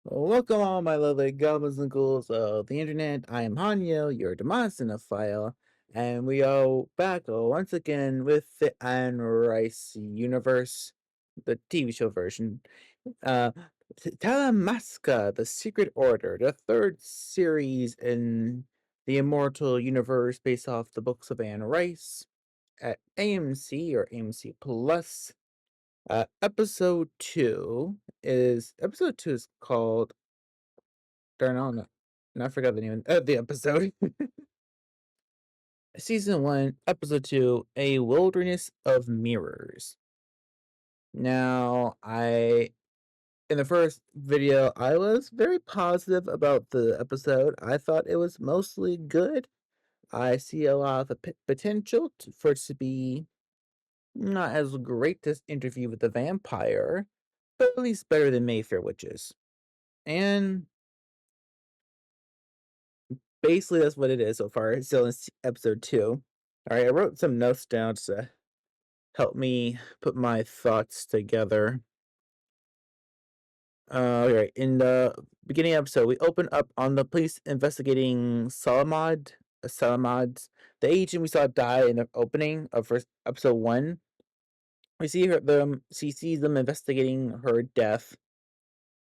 Welcome all my lovely goblins and ghouls of the internet. I am Hanyo, your Demosinophile, and we are back once again with the Anne Rice universe, the TV show version. Uh, Talamasca, the Secret Order, the third series in the Immortal universe based off the books of Anne Rice at AMC or AMC Plus. Episode two is called. Darn, I forgot the name of the episode. Season 1, Episode 2, A Wilderness of Mirrors. Now, in the first video, I was very positive about the episode. I thought it was mostly good. I see a lot of the potential for it to be not as great as Interview with the Vampire, but at least better than Mayfair Witches. And basically that's what it is so far. It's still in episode 2. All right, I wrote some notes down to help me put my thoughts together. All right, in the beginning episode, we open up on the police investigating Salamad's, the agent we saw die in the opening of first episode 1. We see she sees them investigating her death.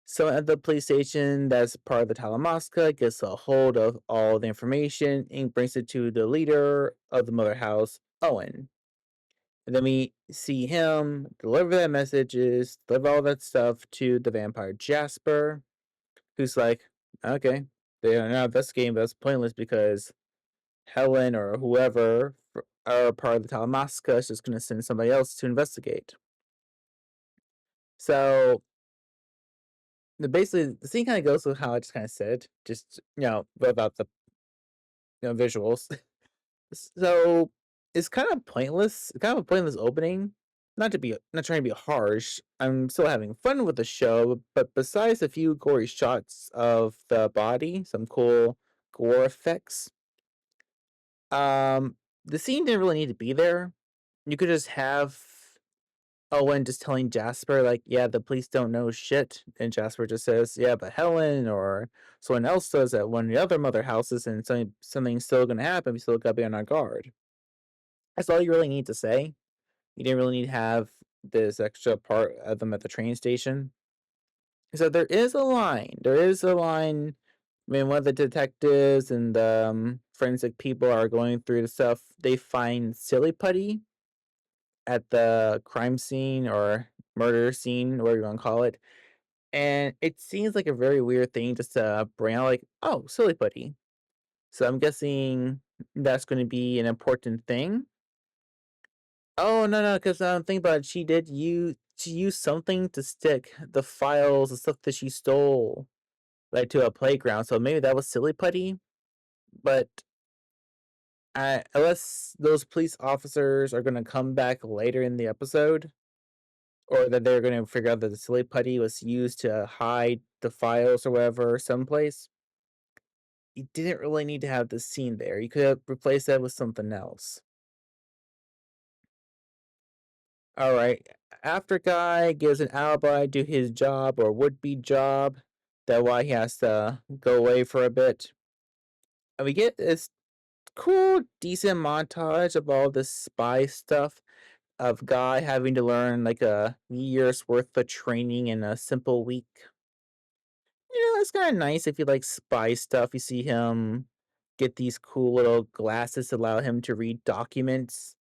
So at the police station that's part of the Talamasca gets a hold of all the information and brings it to the leader of the mother house, Owen. And then we see him deliver that messages, deliver all that stuff to the vampire Jasper, who's like, okay, they are not investigating, but that's pointless because Helen or whoever are part of the Talamasca is just going to send somebody else to investigate. So basically, the scene kind of goes with how I just kind of said, just about the visuals. So it's kind of pointless. Kind of a pointless opening. Not trying to be harsh. I'm still having fun with the show, but besides a few gory shots of the body, some cool gore effects, um, the scene didn't really need to be there. You could just have Owen just telling Jasper, like, yeah, the police don't know shit. And Jasper just says, yeah, but Helen or someone else does at one of the other mother houses, and something's still going to happen. We still got to be on our guard. That's all you really need to say. You didn't really need to have this extra part of them at the train station. So there is a line. There is a line when one of the detectives and the forensic people are going through the stuff. They find Silly Putty at the crime scene or murder scene, whatever you want to call it. And it seems like a very weird thing just to bring out, like, oh, Silly Putty. So I'm guessing that's going to be an important thing. Oh, no, because think about it, she used something to stick the files, the stuff that she stole, like, to a playground, so maybe that was Silly Putty, but unless those police officers are gonna come back later in the episode, or that they're gonna figure out that the Silly Putty was used to hide the files or whatever someplace, you didn't really need to have this scene there, you could have replaced that with something else. All right. After guy gives an alibi to his job or would be job, that why he has to go away for a bit. And we get this cool, decent montage of all this spy stuff of guy having to learn like a year's worth of training in a simple week. It's kind of nice if you like spy stuff. You see him get these cool little glasses that allow him to read documents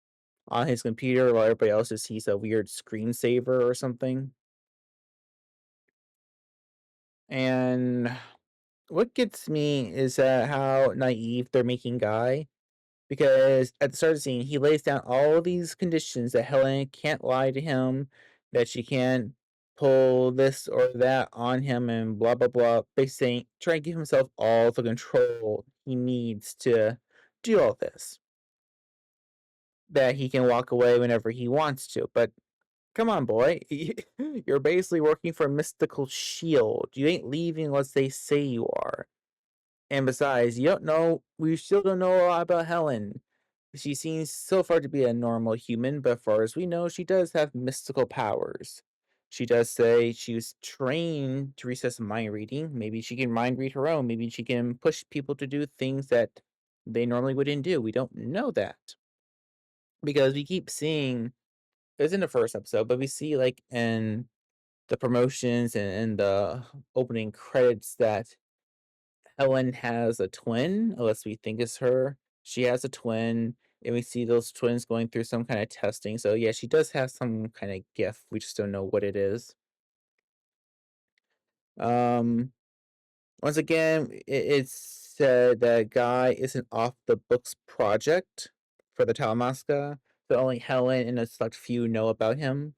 on his computer while everybody else just sees a weird screensaver or something. And what gets me is how naive they're making Guy. Because at the start of the scene, he lays down all these conditions that Helen can't lie to him, that she can't pull this or that on him, and blah blah blah. Basically, saying, trying to give himself all the control he needs to do all this. That he can walk away whenever he wants to. But come on, boy. You're basically working for a mystical shield. You ain't leaving unless they say you are. And besides, we still don't know a lot about Helen. She seems so far to be a normal human, but far as we know, she does have mystical powers. She does say she was trained to resist mind reading. Maybe she can mind read her own. Maybe she can push people to do things that they normally wouldn't do. We don't know that because we keep seeing it was in the first episode, but we see like in the promotions and the opening credits that Helen has a twin, unless we think it's her. She has a twin, and we see those twins going through some kind of testing. So yeah, she does have some kind of gift. We just don't know what it is. Um, Once again, it's said that guy is an off the books project for the Talamasca, so only Helen and a select few know about him.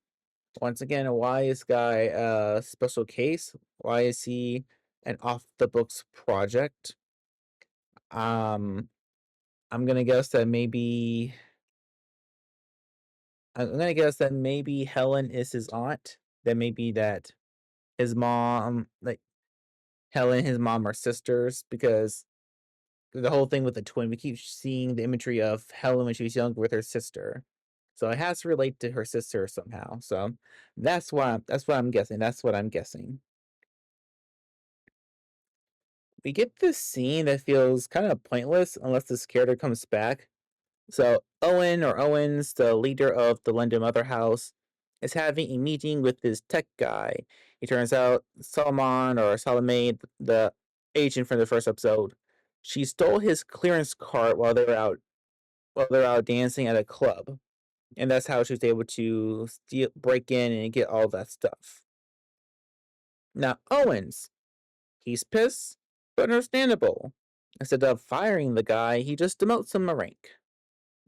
Once again, why is Guy a special case? Why is he an off the books project? Um, I'm gonna guess that maybe Helen is his aunt. That maybe that his mom, like Helen, and his mom are sisters because the whole thing with the twin, we keep seeing the imagery of Helen when she was younger with her sister. So it has to relate to her sister somehow. So that's what I'm guessing. That's what I'm guessing. We get this scene that feels kind of pointless unless this character comes back. So Owen or Owens, the leader of the London Mother House, is having a meeting with this tech guy. It turns out Salman or Salome, the agent from the first episode, she stole his clearance card while they're out dancing at a club, and that's how she was able to break in, and get all that stuff. Now Owens, he's pissed, but understandable. Instead of firing the guy, he just demotes him a rank.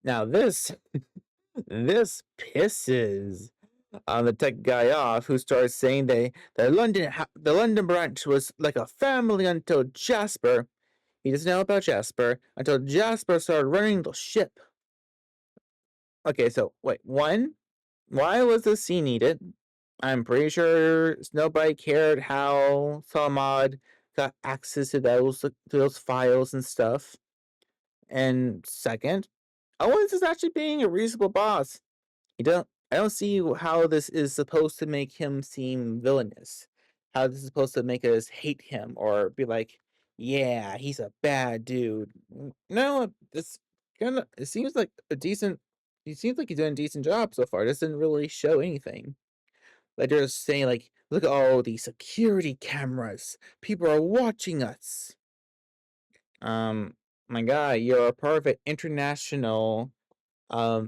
Now this pisses the tech guy off, who starts saying the London branch was like a family until Jasper. He doesn't know about Jasper until Jasper started running the ship. Okay, so wait, one, why was this scene needed? I'm pretty sure nobody cared how Salmad got access to those files and stuff. And second, Owens is actually being a reasonable boss. I don't see how this is supposed to make him seem villainous. How this is supposed to make us hate him or be like, yeah, he's a bad dude. No, it's kind of it seems like a decent he seems like he's doing a decent job so far. It doesn't really show anything. Like they're just saying like, look at all these security cameras. People are watching us. Um, my guy, you're a part of an international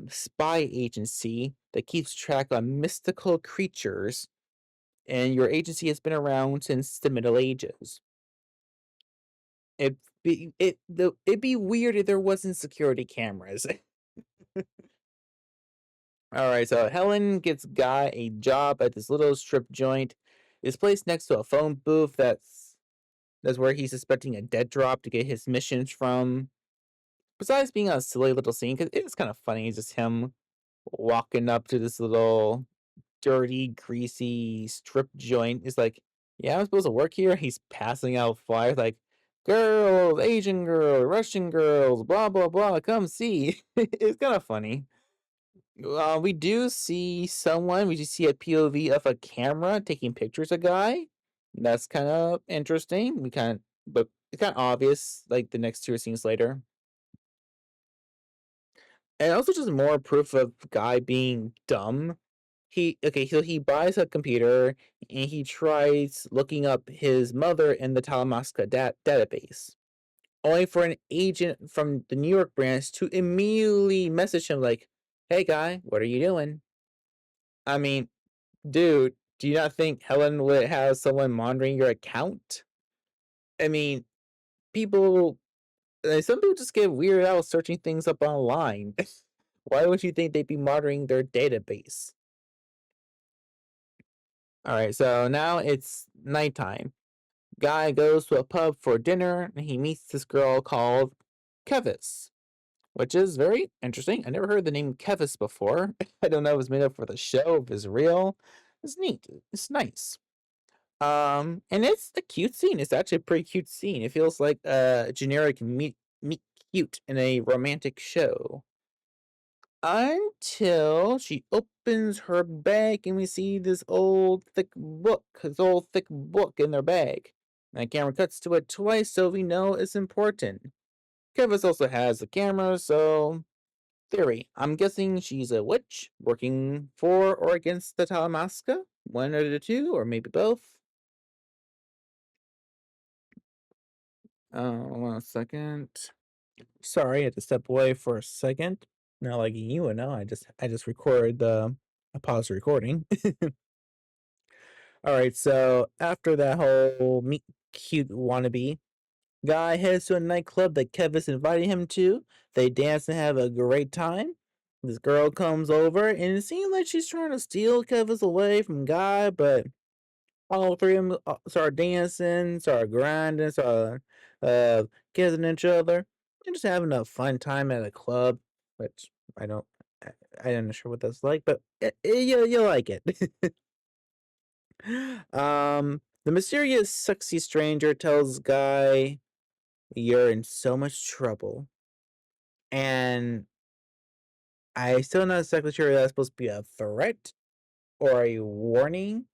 spy agency that keeps track on mystical creatures, and your agency has been around since the Middle Ages. It'd be weird if there wasn't security cameras. All right, so Helen gets Guy a job at this little strip joint. It's placed next to a phone booth that's where he's suspecting a dead drop to get his missions from. Besides being a silly little scene, because it is kind of funny, it's just him walking up to this little dirty, greasy strip joint. Is like, yeah, I'm supposed to work here. He's passing out flyers like, girls, Asian girls, Russian girls, blah blah blah. Come see. It's kind of funny. We do see someone. We just see a POV of a camera taking pictures of guy. That's kind of interesting. But it's kind of obvious. Like the next two scenes later, and also just more proof of guy being dumb. So he buys a computer and he tries looking up his mother in the Talamasca database, only for an agent from the New York branch to immediately message him like, "Hey guy, what are you doing?" I mean, dude, do you not think Helen would have someone monitoring your account? I mean, people, some people just get weirded out searching things up online. Why would you think they'd be monitoring their database? All right, so now it's nighttime. Guy goes to a pub for dinner and he meets this girl called Kevis, which is very interesting. I never heard the name Kevis before. I don't know if it's made up for the show, if it's real. It's neat. It's nice. And it's a cute scene. It's actually a pretty cute scene. It feels like a generic meet cute in a romantic show. Until she opens her bag and we see this old thick book in their bag. And the camera cuts to it twice, so we know it's important. Kevis also has a camera, so theory. I'm guessing she's a witch working for or against the Talamasca. One of the two, or maybe both. 1 second. Sorry, I had to step away for a second. Not like you would know. I just recorded the I paused the recording. All right, so after that whole meet cute wannabe, guy heads to a nightclub that Kevis invited him to. They dance and have a great time. This girl comes over, and it seems like she's trying to steal Kevis away from Guy, but all three of them start dancing, start grinding, start kissing each other, and just having a fun time at a club, which I don't, I, I'm not sure what that's like, but you like it. The mysterious, sexy stranger tells Guy, "You're in so much trouble," and I still not exactly sure if that's supposed to be a threat or a warning.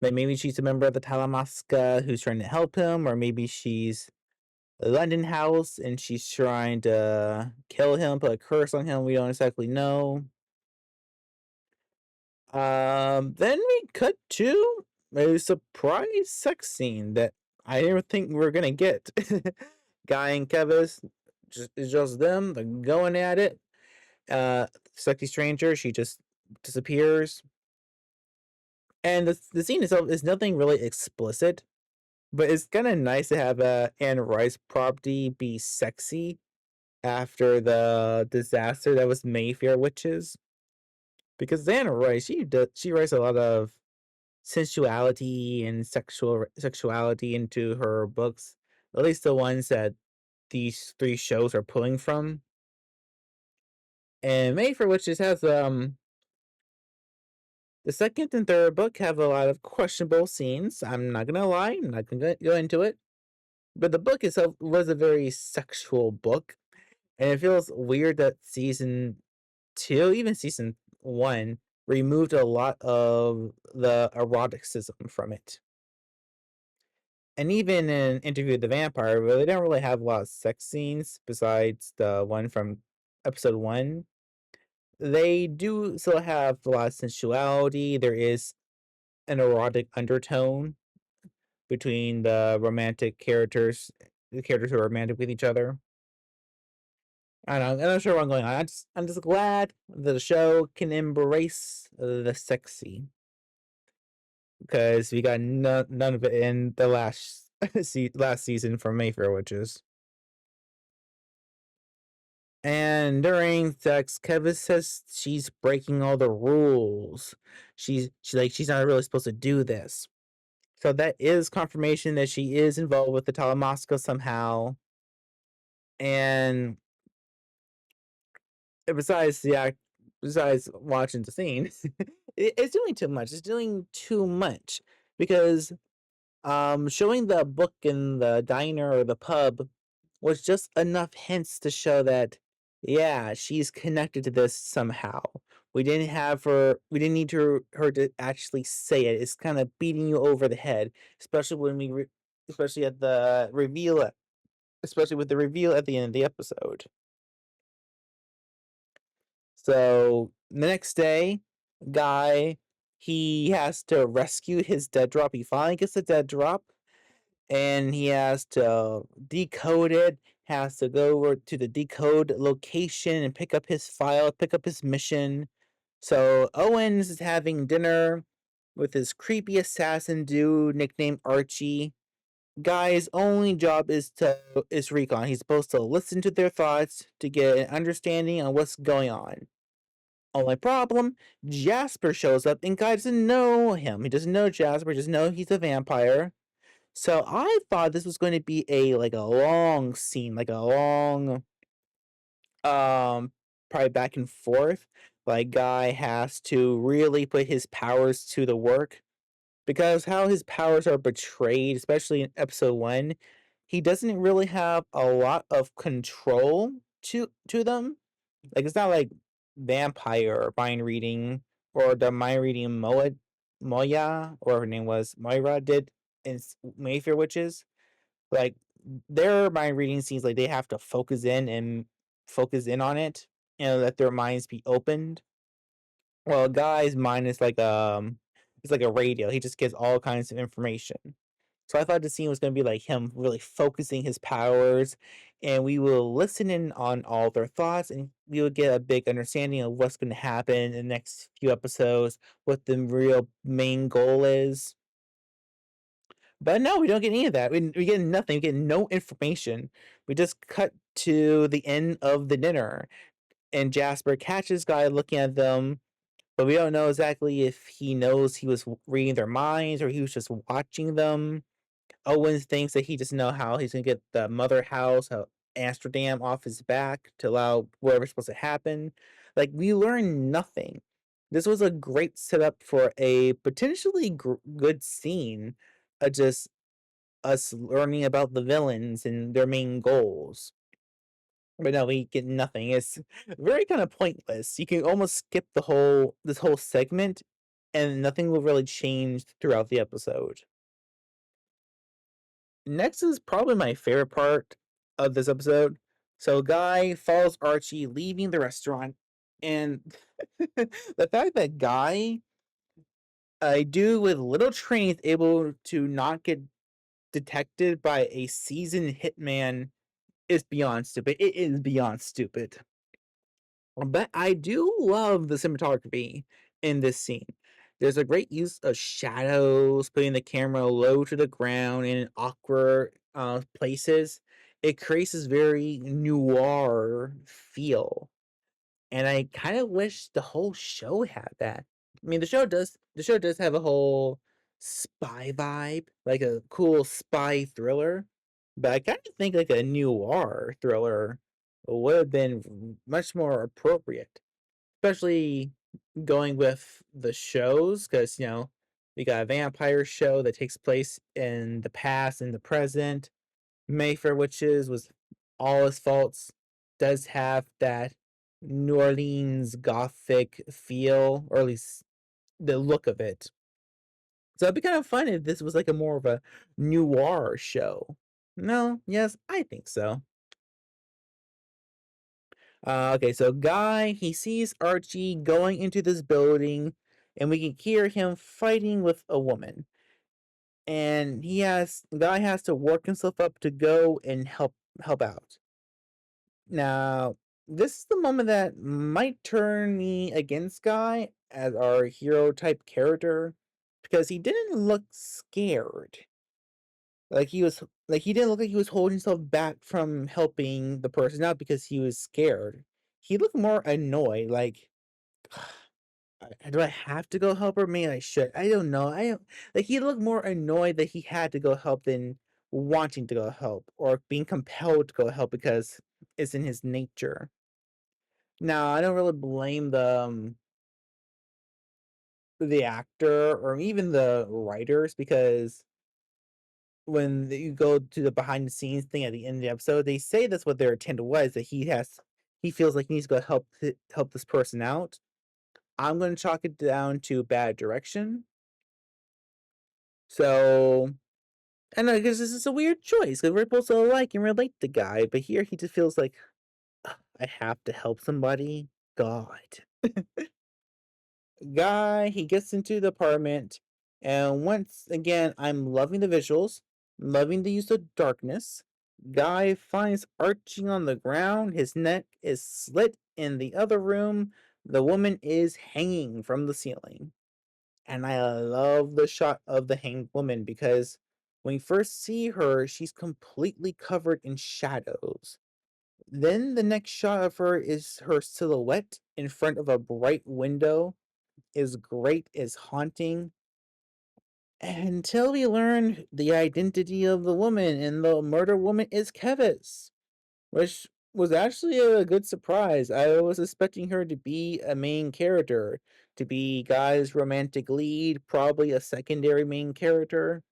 Like maybe she's a member of the Talamasca who's trying to help him, or maybe she's a London House and she's trying to kill him, put a curse on him. We don't exactly know. Then we cut to a surprise sex scene that I didn't think we were gonna get. Guy and Kevis, just them, they're going at it. Uh, Sexy stranger, she just disappears, and the scene itself is nothing really explicit, but it's kind of nice to have Anne Rice property be sexy after the disaster that was Mayfair Witches, because Anne Rice she writes a lot of sensuality and sexuality into her books, at least the ones that these three shows are pulling from. And Mayfair Witches has the second and third book have a lot of questionable scenes. I'm not gonna lie, I'm not gonna go into it. But the book itself was a very sexual book, and it feels weird that season two, even season one, removed a lot of the eroticism from it. And even in Interview with the Vampire, where they don't really have a lot of sex scenes besides the one from episode one, they do still have a lot of sensuality. There is an erotic undertone between the characters who are romantic with each other. I don't know. I'm not sure where I'm going. I'm just glad that the show can embrace the sexy, because we got none of it in the last season from Mayfair Witches. And during sex, Kevin says she's breaking all the rules. She's not really supposed to do this. So that is confirmation that she is involved with the Talamasca somehow. And besides watching the scene, it's doing too much. It's doing too much, because showing the book in the diner or the pub was just enough hints to show that, yeah, she's connected to this somehow. We didn't need her to actually say it. It's kind of beating you over the head, especially when especially at the reveal, especially with the reveal at the end of the episode. So the next day, Guy, he has to rescue his dead drop. He finally gets the dead drop, and he has to decode it. Has to go over to the decode location and pick up his file, pick up his mission. So Owens is having dinner with his creepy assassin dude nicknamed Archie. Guy's only job is recon. He's supposed to listen to their thoughts to get an understanding on what's going on. Only problem, Jasper shows up and Guy doesn't know him. He doesn't know Jasper, just know he's a vampire. So I thought this was going to be a long scene, like a long probably back and forth. Like Guy has to really put his powers to the work, because how his powers are betrayed, especially in episode one, he doesn't really have a lot of control to them. Like it's not like vampire mind reading, or the mind reading Moya, or her name was Moira, did in Mayfair Witches. Like, their mind reading seems like they have to focus in on it and let their minds be opened. Well, a guy's mind is like it's like a radio. He just gets all kinds of information. So I thought the scene was going to be like him really focusing his powers, and we will listen in on all their thoughts, and we will get a big understanding of what's going to happen in the next few episodes, what the real main goal is. But no, we don't get any of that. We get nothing. We get no information. We just cut to the end of the dinner, and Jasper catches Guy looking at them, but we don't know exactly if he knows he was reading their minds or he was just watching them. Owen thinks that he just know how he's gonna get the mother house, Amsterdam off his back to allow whatever's supposed to happen. Like, we learn nothing. This was a great setup for a potentially good scene of just us learning about the villains and their main goals. But no, we get nothing. It's very kind of pointless. You can almost skip this whole segment, and nothing will really change throughout the episode. Next is probably my favorite part of this episode. So, Guy follows Archie leaving the restaurant, and the fact that Guy, a dude with little training, is able to not get detected by a seasoned hitman is beyond stupid. It is beyond stupid. But I do love the cinematography in this scene. There's a great use of shadows, putting the camera low to the ground in awkward places. It creates this very noir feel, and I kind of wish the whole show had that. I mean, the show does have a whole spy vibe, like a cool spy thriller, but I kind of think like a noir thriller would have been much more appropriate, especially going with the shows, because we got a vampire show that takes place in the past and the present. Mayfair Witches was all his faults, does have that New Orleans gothic feel, or at least the look of it. So it'd be kind of fun if this was like a more of a noir show. No, yes, I think so. Okay, so Guy, he sees Archie going into this building, and we can hear him fighting with a woman. And Guy has to work himself up to go and help out. Now, this is the moment that might turn me against Guy as our hero type character, because he didn't look scared. He didn't look like he was holding himself back from helping the person out because he was scared. He looked more annoyed, like, do I have to go help her? Maybe I should. I don't know. I don't like He looked more annoyed that he had to go help than wanting to go help or being compelled to go help because it's in his nature. Now, I don't really blame the actor or even the writers, because when you go to the behind the scenes thing at the end of the episode, they say that's what their intent was, that he feels like he needs to go help this person out. I'm going to chalk it down to bad direction. So, I know, because this is a weird choice, because we're supposed to like and relate to Guy, but here he just feels like, "Ugh, I have to help somebody. God." Guy, he gets into the apartment, and once again, I'm loving the visuals, loving the use of darkness. Guy finds Archie on the ground. His neck is slit in the other room. The woman is hanging from the ceiling. And I love the shot of the hanged woman, because when you first see her, she's completely covered in shadows. Then the next shot of her is her silhouette in front of a bright window, is great, is haunting, until we learn the identity of the woman, and the murder woman is Kevis, which was actually a good surprise. I was expecting her to be a main character, to be Guy's romantic lead, probably a secondary main character.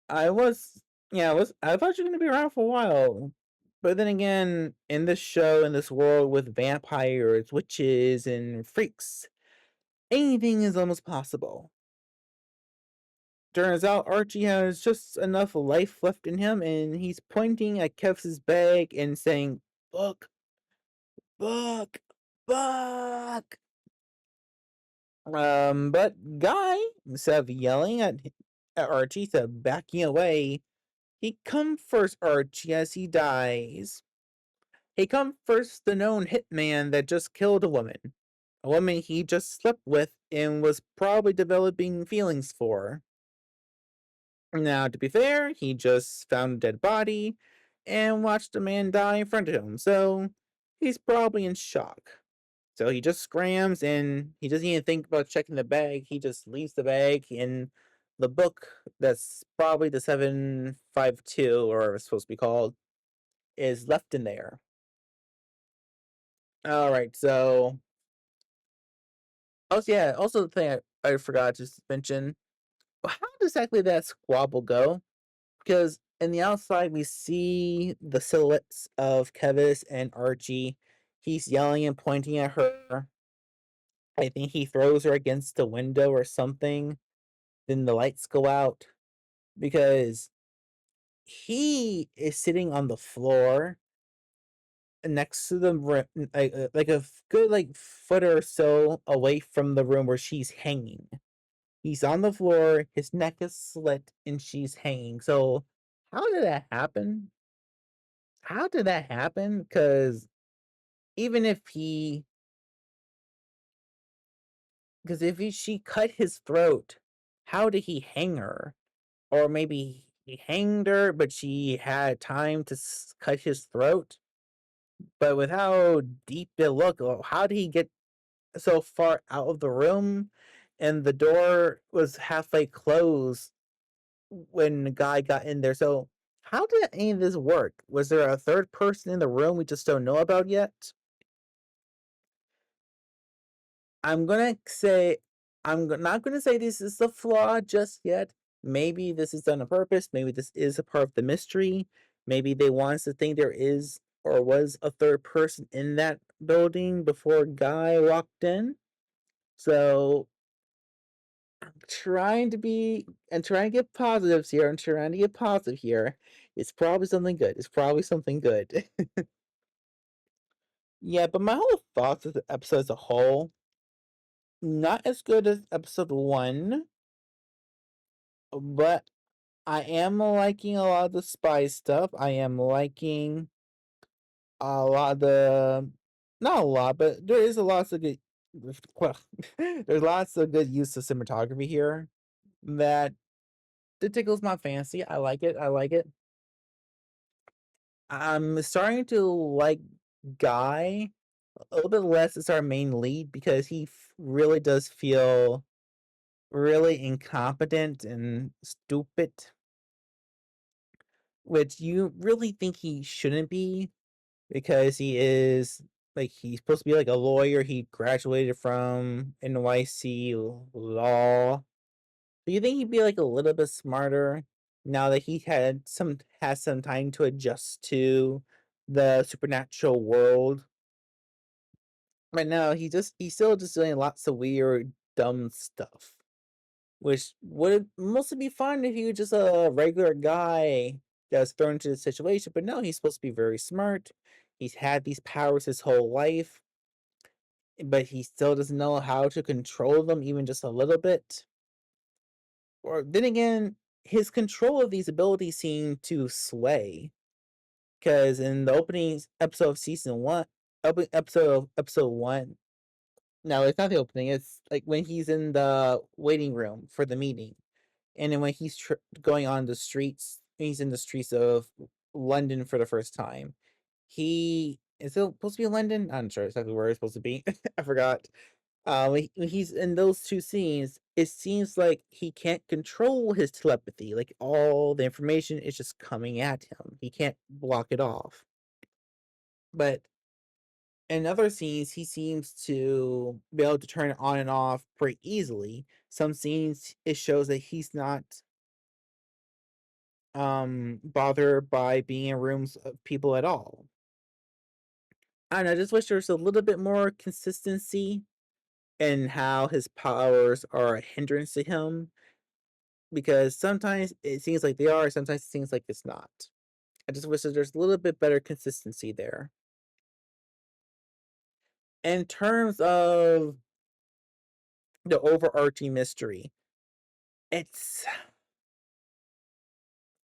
I was, yeah, I thought she was gonna be around for a while. But then again, in this show, in this world with vampires, witches, and freaks, anything is almost possible. Turns out Archie has just enough life left in him, and he's pointing at Kev's bag and saying, "Book, book, book." But Guy, instead of yelling at Archie, instead of backing away, he comforts Archie as he dies. He comforts the known hitman that just killed a woman he just slept with and was probably developing feelings for. Now, to be fair, he just found a dead body and watched a man die in front of him, so he's probably in shock. So he just scrams and he doesn't even think about checking the bag. He just leaves the bag in the book that's probably the 752 or whatever it's supposed to be called is left in there. All right, so also yeah, also the thing I forgot to mention, how exactly that squabble go? Because in the outside we see the silhouettes of Kevis and Archie. He's yelling and pointing at her. I think he throws her against the window or something. Then the lights go out because he is sitting on the floor next to the like a good like foot or so away from the room where she's hanging. He's on the floor, his neck is slit, and she's hanging. So how did that happen? How did that happen? Because even if he, because if she cut his throat, how did he hang her? Or maybe he hanged her, but she had time to cut his throat. But with how deep it looked, how did he get so far out of the room? And the door was halfway closed when the guy got in there. So how did any of this work? Was there a third person in the room we just don't know about yet? I'm gonna say not gonna say this is the flaw just yet. Maybe this is done on purpose. Maybe this is a part of the mystery. Maybe they want us to think there is or was a third person in that building before Guy walked in. So trying to be and trying to get positives here. I'm trying to get positive here. It's probably something good. It's probably something good. Yeah, but my whole thoughts of the episode as a whole, not as good as episode one, but I am liking a lot of the spy stuff. I am liking a lot of the not a lot, but there is a lot of good well, there's lots of good use of cinematography here that it tickles my fancy. I like it. I like it. I'm starting to like Guy a little bit less as our main lead because he really does feel really incompetent and stupid, which you really think he shouldn't be because he is like he's supposed to be like a lawyer. He graduated from NYC law. Do you think he'd be like a little bit smarter now that he has some time to adjust to the supernatural world? Right now, he's still just doing lots of weird, dumb stuff, which would mostly be fine if he was just a regular guy that's thrown into the situation. But no, he's supposed to be very smart. He's had these powers his whole life, but he still doesn't know how to control them, even just a little bit. Or then again, his control of these abilities seem to sway. Because in the opening episode of season one, episode one, no, it's not the opening. It's like when he's in the waiting room for the meeting, and then when he's going on the streets, he's in the streets of London for the first time. He is it supposed to be London? I'm not sure exactly where it's supposed to be. I forgot. When he's in those two scenes, it seems like he can't control his telepathy. Like all the information is just coming at him. He can't block it off. But in other scenes, he seems to be able to turn it on and off pretty easily. Some scenes, it shows that he's not bother by being in rooms of people at all. I don't know, I just wish there was a little bit more consistency in how his powers are a hindrance to him, because sometimes it seems like they are, sometimes it seems like it's not. I just wish that there's a little bit better consistency there. In terms of the overarching mystery, it's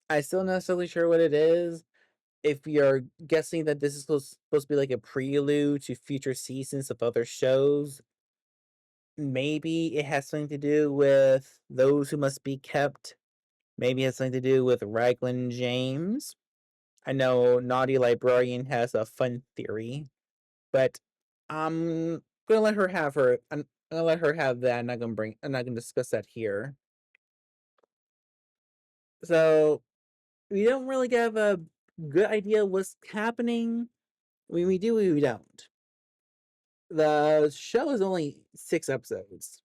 I still not necessarily sure what it is. If you're guessing that this is supposed to be like a prelude to future seasons of other shows, maybe it has something to do with those who must be kept. Maybe it has something to do with Raglan James. I know Naughty Librarian has a fun theory, but I'm gonna let her have her. I'm gonna let her have that. I'm not gonna discuss that here. So we don't really have a good idea what's happening. When we do, we don't. The show is only 6 episodes,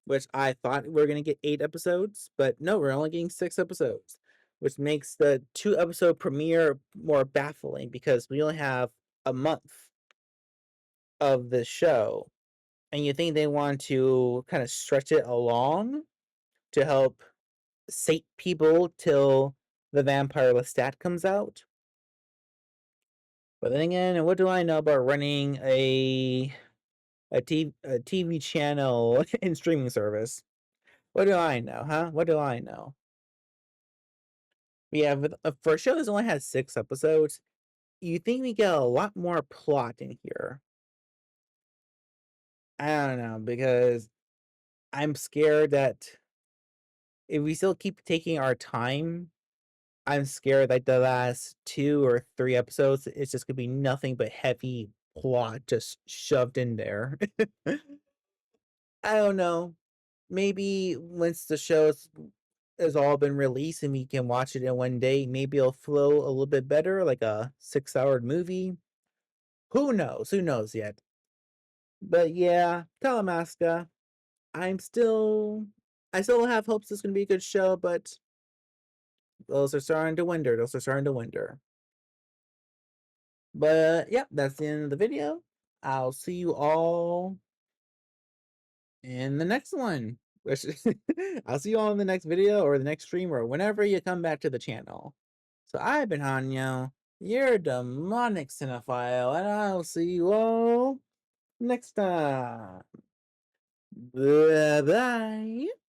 which I thought we were gonna get 8 episodes, but no, we're only getting 6 episodes, which makes the 2 episode premiere more baffling because we only have a month of the show, and you think they want to kind of stretch it along to help sate people till the vampire Lestat comes out. But then again, what do I know about running a TV channel and streaming service? What do I know, huh? What do I know? Yeah, for a show that only has 6 episodes, you think we get a lot more plot in here. I don't know, because I'm scared that if we still keep taking our time, I'm scared like the last 2 or 3 episodes, it's just gonna be nothing but heavy plot just shoved in there. I don't know. Maybe once the show has all been released and we can watch it in one day, maybe it'll flow a little bit better, like a 6 hour movie. Who knows? Who knows yet? But yeah, Talamasca. I'm still I still have hopes it's gonna be a good show, but those are starting to wonder. Those are starting to wonder. But yeah, that's the end of the video. I'll see you all in the next one. Which I'll see you all in the next video or the next stream or whenever you come back to the channel. So I've been Hanyo, your demonic cinephile, and I'll see you all next time. Bye bye.